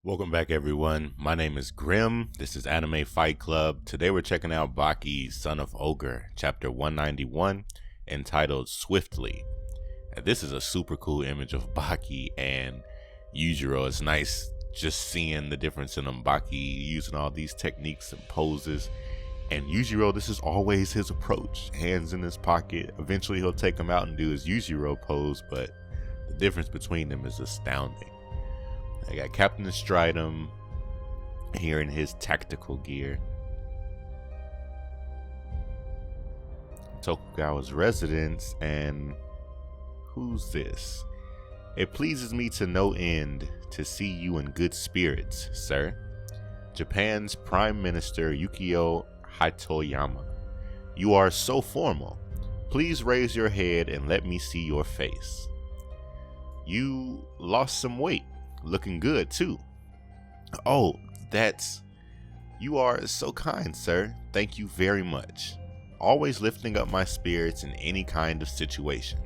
Welcome back, everyone. My name is Grim. This is Anime Fight Club. Today we're checking out Baki, Son of Ogre, chapter 191, entitled Swiftly. This is a super cool image of Baki and Yujiro. It's nice just seeing the difference in them. Baki using all these techniques and poses. And Yujiro, this is always his approach. Hands in his pocket. Eventually he'll take them out and do his Yujiro pose, but the difference between them is astounding. I got Captain Stridum here in his tactical gear. Tokugawa's residence, and who's this? It pleases me to no end to see you in good spirits, sir. Japan's Prime Minister Yukio Hatoyama. You are so formal. Please raise your head and let me see your face. You lost some weight. Looking good too. Oh, you are so kind, sir. Thank you very much. Always lifting up my spirits in any kind of situation.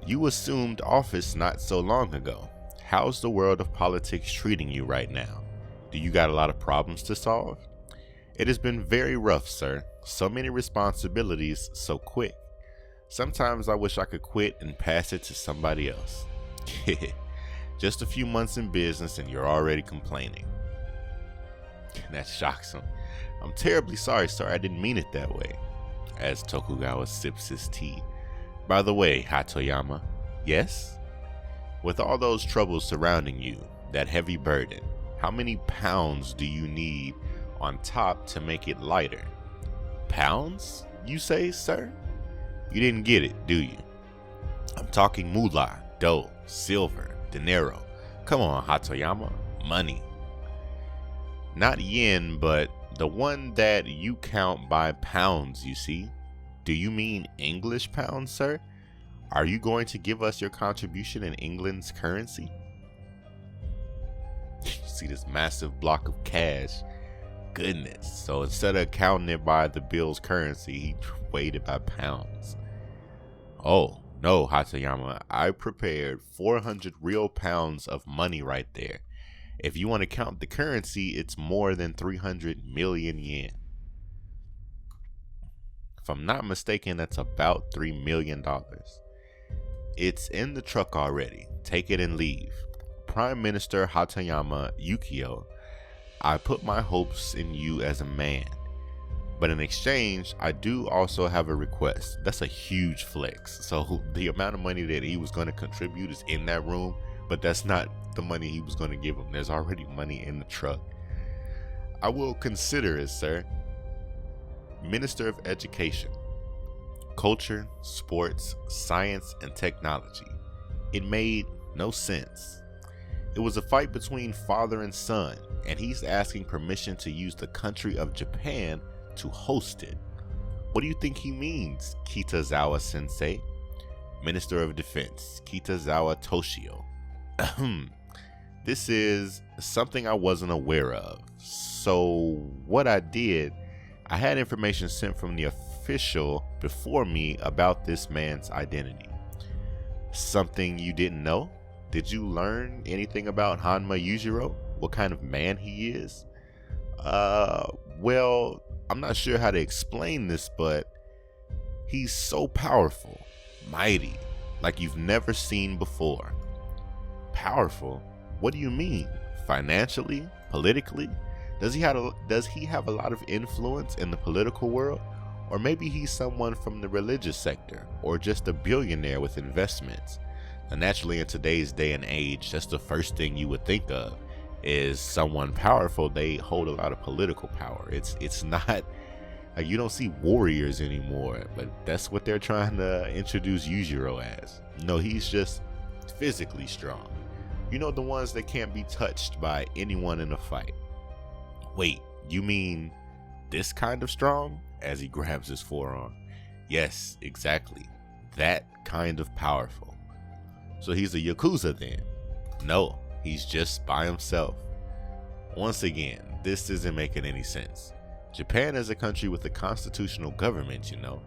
You assumed office not so long ago. How's the world of politics treating you right now? Do you got a lot of problems to solve? It has been very rough, sir. So many responsibilities so quick. Sometimes I wish I could quit and pass it to somebody else. Just a few months in business and you're already complaining. That shocks him. I'm terribly sorry, sir. I didn't mean it that way. As Tokugawa sips his tea. By the way, Hatoyama. Yes? With all those troubles surrounding you, that heavy burden, how many pounds do you need on top to make it lighter? Pounds, you say, sir? You didn't get it, do you? I'm talking moolah, dough, silver, dinero. Come on, Hatoyama. Money. Not yen, but the one that you count by pounds, you see. Do you mean English pounds, sir? Are you going to give us your contribution in England's currency? You see this massive block of cash. Goodness. So instead of counting it by the bill's currency, he weighed it by pounds. Oh. No, Hatoyama, I prepared 400 real pounds of money right there. If you want to count the currency, it's more than 300 million yen. If I'm not mistaken, that's about $3 million. It's in the truck already. Take it and leave. Prime Minister Hatoyama Yukio, I put my hopes in you as a man. But in exchange, I do also have a request. That's a huge flex. So the amount of money that he was going to contribute is in that room, but that's not the money he was going to give him. There's already money in the truck. I will consider it, sir. Minister of Education, Culture, Sports, Science, and Technology. It made no sense. It was a fight between father and son, and he's asking permission to use the country of Japan to host it. What do you think he means, Kitazawa sensei? Minister of Defense, Kitazawa Toshio. This is something I wasn't aware of. So what I did, I had information sent from the official before me about this man's identity. Something you didn't know? Did you learn anything about Hanma Yujiro? What kind of man he is? Well, I'm not sure how to explain this, but he's so powerful, mighty, like you've never seen before. Powerful? What do you mean? Financially? Politically? Does he have a lot of influence in the political world? Or maybe he's someone from the religious sector, or just a billionaire with investments. Now, naturally, in today's day and age, that's the first thing you would think of. Is someone powerful, they hold a lot of political power. It's not like you don't see warriors anymore, but that's what they're trying to introduce Yujiro as. No, he's just physically strong. You know, the ones that can't be touched by anyone in a fight. Wait, you mean this kind of strong? As he grabs his forearm. Yes, exactly. That kind of powerful. So he's a Yakuza then? No. He's just by himself. Once again, this isn't making any sense. Japan is a country with a constitutional government, you know.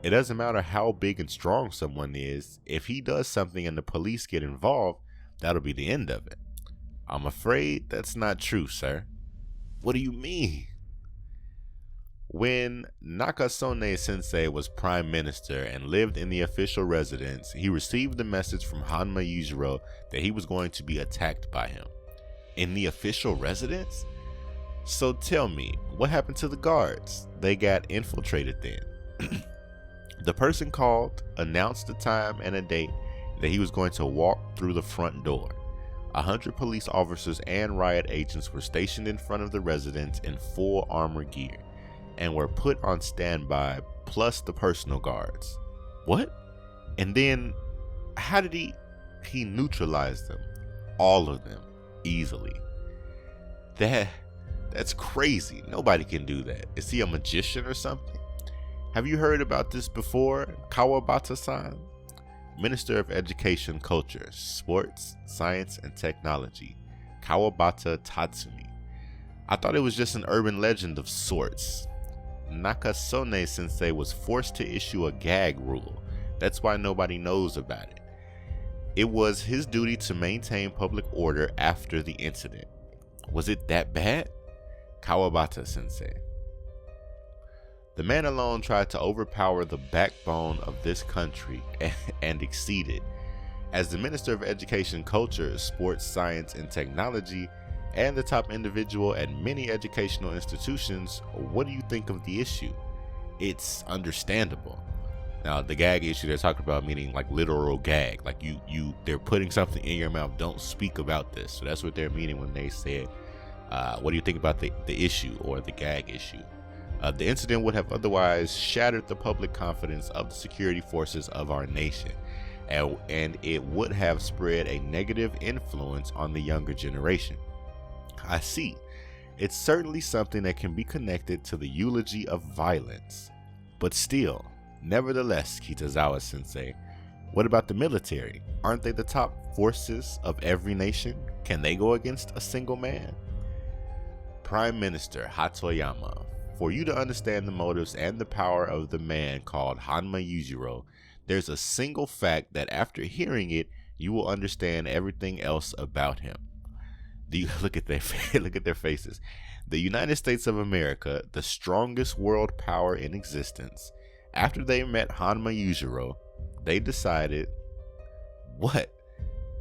It doesn't matter how big and strong someone is. If he does something and the police get involved, that'll be the end of it. I'm afraid that's not true, sir. What do you mean? When Nakasone Sensei was prime minister and lived in the official residence, he received the message from Hanma Yujiro that he was going to be attacked by him. In the official residence? So tell me, what happened to the guards? They got infiltrated then. The person called, announced the time and a date that he was going to walk through the front door. 100 police officers and riot agents were stationed in front of the residence in full armor gear and were put on standby, plus the personal guards. What? And then, how did he neutralized them? All of them, easily. That's crazy. Nobody can do that. Is he a magician or something? Have you heard about this before, Kawabata-san? Minister of Education, Culture, Sports, Science, and Technology, Kawabata Tatsumi. I thought it was just an urban legend of sorts. Nakasone Sensei was forced to issue a gag rule. That's why nobody knows about it. It was his duty to maintain public order after the incident. Was it that bad? Kawabata Sensei. The man alone tried to overpower the backbone of this country and exceeded. As the Minister of Education, Culture, Sports, Science, and Technology, and the top individual at many educational institutions, what do you think of the issue? It's understandable. Now, the gag issue they're talking about, meaning like literal gag, like they're putting something in your mouth. Don't speak about this. So that's what they're meaning when they said, what do you think about the issue or the gag issue? The incident would have otherwise shattered the public confidence of the security forces of our nation, and it would have spread a negative influence on the younger generation. I see. It's certainly something that can be connected to the eulogy of violence. But still, nevertheless, Kitazawa Sensei, what about the military? Aren't they the top forces of every nation? Can they go against a single man? Prime Minister Hatoyama, for you to understand the motives and the power of the man called Hanma Yujiro, there's a single fact that after hearing it, you will understand everything else about him. Look at their faces. The United States of America, the strongest world power in existence, after they met Hanma Yujiro, they decided, what?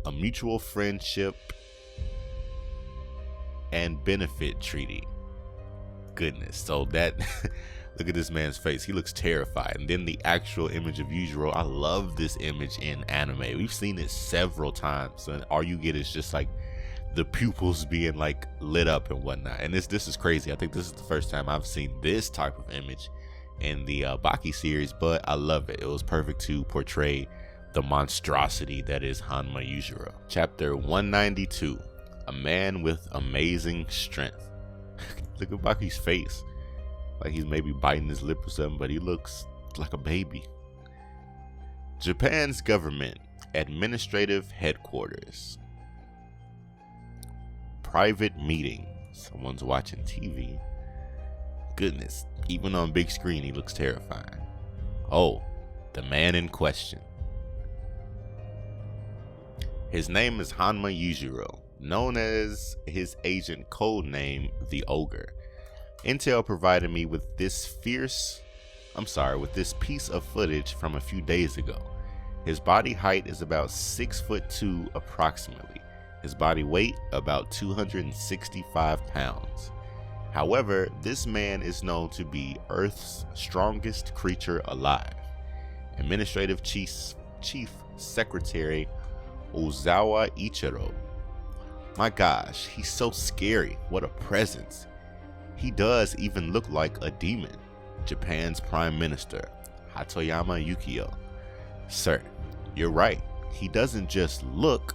A mutual friendship and benefit treaty. Goodness. So that, look at this man's face. He looks terrified. And then the actual image of Yujiro. I love this image in anime. We've seen it several times. And all you get is just like the pupils being like lit up and whatnot. And this is crazy. I think this is the first time I've seen this type of image in the Baki series, but I love it. It was perfect to portray the monstrosity that is Hanma Yujiro. Chapter 192, A Man with Amazing Strength. Look at Baki's face. Like he's maybe biting his lip or something, but he looks like a baby. Japan's government, administrative headquarters. Private meeting. Someone's watching TV. Goodness, even on big screen, he looks terrifying. Oh, the man in question. His name is Hanma Yujiro, known as his agent code name, the Ogre. Intel provided me with this piece of footage from a few days ago. His body height is about 6'2" approximately. His body weight about 265 pounds. However, this man is known to be Earth's strongest creature alive. Administrative Chief Secretary Ozawa Ichiro. My gosh, he's so scary. What a presence. He does even look like a demon. Japan's Prime Minister, Hatoyama Yukio. Sir, you're right. He doesn't just look.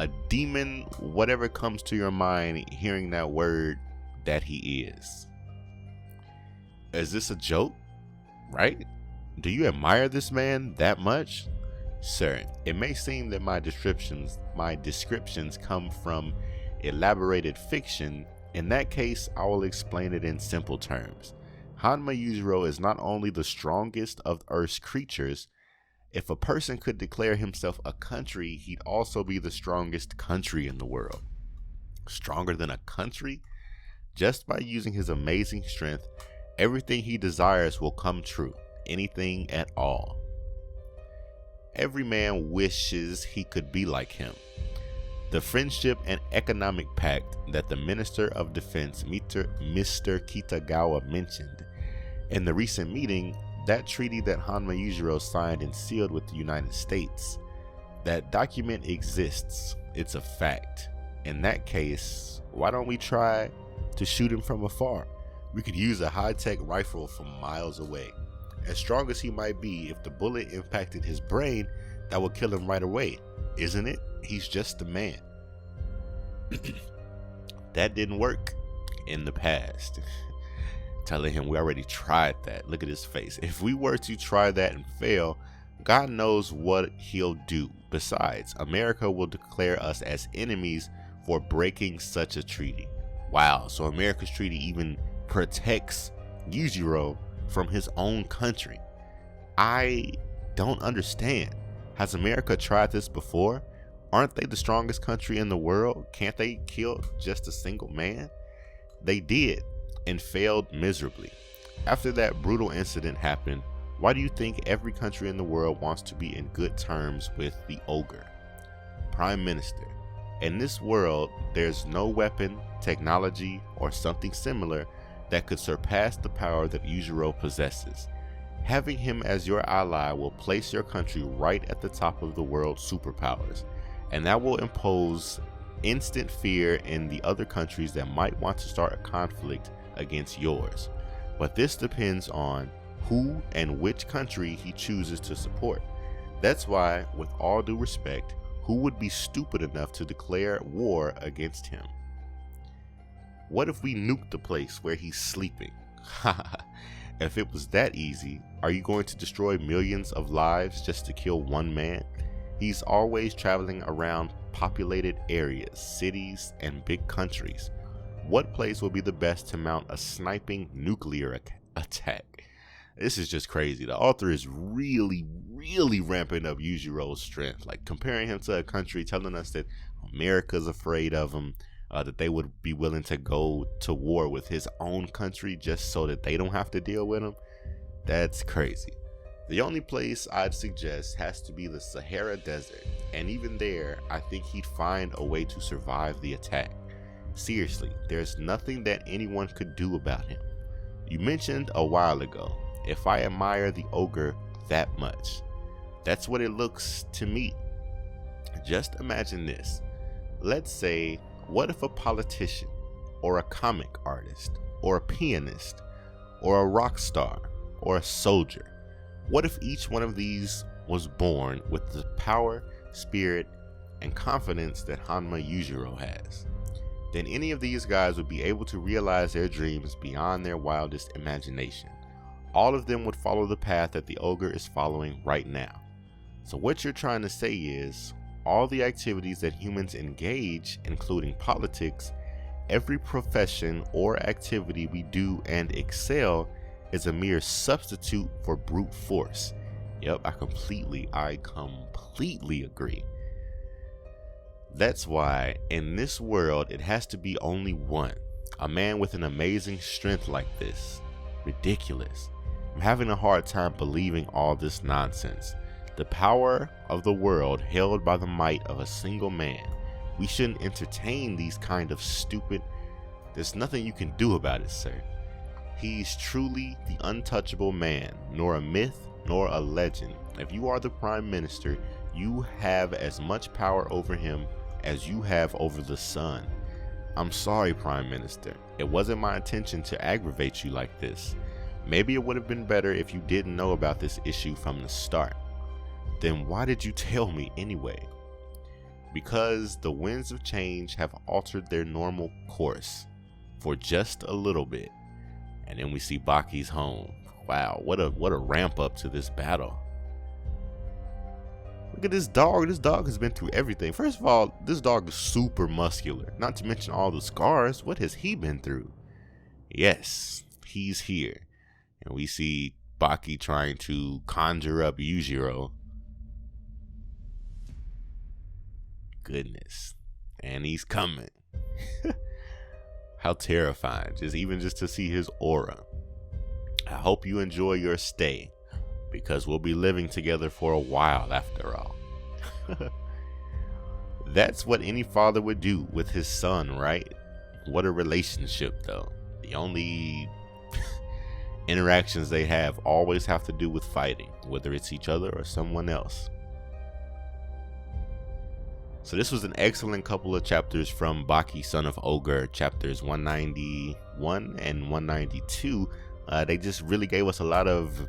A demon, whatever comes to your mind hearing that word, that he is. Is this a joke? Right? Do you admire this man that much? Sir, it may seem that my descriptions come from elaborated fiction. In that case, I will explain it in simple terms. Hanma Yujiro is not only the strongest of Earth's creatures. If a person could declare himself a country, he'd also be the strongest country in the world. Stronger than a country? Just by using his amazing strength, everything he desires will come true. Anything at all. Every man wishes he could be like him. The friendship and economic pact that the Minister of Defense, Mr. Kitagawa, mentioned in the recent meeting, that treaty that Hanma Yujiro signed and sealed with the United States, that document exists. It's a fact. In that case, why don't we try to shoot him from afar? We could use a high-tech rifle from miles away. As strong as he might be, if the bullet impacted his brain, that would kill him right away, isn't it? He's just a man. That didn't work in the past. Telling him we already tried that. Look at his face. If we were to try that and fail, God knows what he'll do. Besides, America will declare us as enemies for breaking such a treaty. Wow, so America's treaty even protects Yujiro from his own country. I don't understand. Has America tried this before? Aren't they the strongest country in the world? Can't they kill just a single man? They did, and failed miserably. After that brutal incident happened, why do you think every country in the world wants to be in good terms with the Ogre? Prime Minister. In this world, there's no weapon, technology, or something similar that could surpass the power that Yujiro possesses. Having him as your ally will place your country right at the top of the world's superpowers, and that will impose instant fear in the other countries that might want to start a conflict against yours. But this depends on who and which country he chooses to support. That's why, with all due respect, who would be stupid enough to declare war against him? What if we nuke the place where he's sleeping? If it was that easy, are you going to destroy millions of lives just to kill one man? He's always traveling around populated areas, cities, and big countries. What place will be the best to mount a sniping nuclear attack? This is just crazy. The author is really ramping up Yujiro's strength, like comparing him to a country, telling us that America's afraid of him, that they would be willing to go to war with his own country just so that they don't have to deal with him. That's crazy. The only place I'd suggest has to be the Sahara Desert, and even there, I think he'd find a way to survive the attack. Seriously, there's nothing that anyone could do about him. You mentioned a while ago, if I admire the Ogre that much. That's what it looks to me. Just imagine this. Let's say, what if a politician, or a comic artist, or a pianist, or a rock star, or a soldier? What if each one of these was born with the power, spirit, and confidence that Hanma Yujiro has? Then any of these guys would be able to realize their dreams beyond their wildest imagination. All of them would follow the path that the Ogre is following right now. So what you're trying to say is, all the activities that humans engage, including politics, every profession or activity we do and excel, is a mere substitute for brute force. Yep, I completely agree. That's why in this world it has to be only one. A man with an amazing strength like this. Ridiculous. I'm having a hard time believing all this nonsense. The power of the world held by the might of a single man. We shouldn't entertain these kind of stupid. There's nothing you can do about it, sir. He's truly the untouchable man, nor a myth, nor a legend. If you are the Prime Minister, you have as much power over him as you have over the sun. I'm sorry, Prime Minister. It wasn't my intention to aggravate you like this. Maybe it would have been better if you didn't know about this issue from the start. Then why did you tell me anyway? Because the winds of change have altered their normal course for just a little bit. And then we see Baki's home. Wow, what a ramp up to this battle. Look at this dog. This dog has been through everything. First of all, this dog is super muscular. Not to mention all the scars. What has he been through? Yes, he's here. And we see Baki trying to conjure up Yujiro. Goodness. And he's coming. How terrifying, just to see his aura. I hope you enjoy your stay, because we'll be living together for a while after all. That's what any father would do with his son, right? What a relationship, though. The only interactions they have always have to do with fighting, whether it's each other or someone else. So this was an excellent couple of chapters from Baki, Son of Ogre, chapters 191 and 192. They just really gave us a lot of,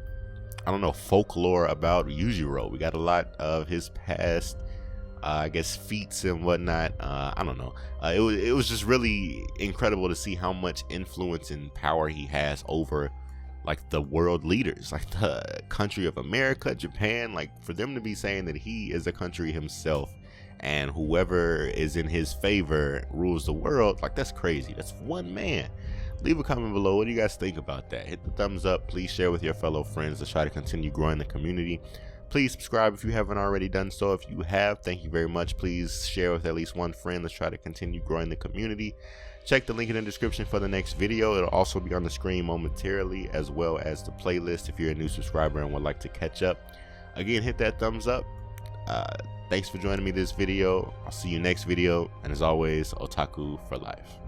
I don't know, folklore about Yujiro. We got a lot of his past, I guess, feats and whatnot. I don't know. It was just really incredible to see how much influence and power he has over, like, the world leaders, like the country of America, Japan. Like, for them to be saying that he is a country himself, and whoever is in his favor rules the world, like, that's crazy. That's one man. Leave a comment below. What do you guys think about that? Hit the thumbs up. Please share with your fellow friends. Let's try to continue growing the community. Please subscribe if you haven't already done so. If you have, thank you very much. Please share with at least one friend. Let's try to continue growing the community. Check the link in the description for the next video. It'll also be on the screen momentarily, as well as the playlist if you're a new subscriber and would like to catch up. Again, hit that thumbs up. Thanks for joining me this video. I'll see you next video, and as always, otaku for life.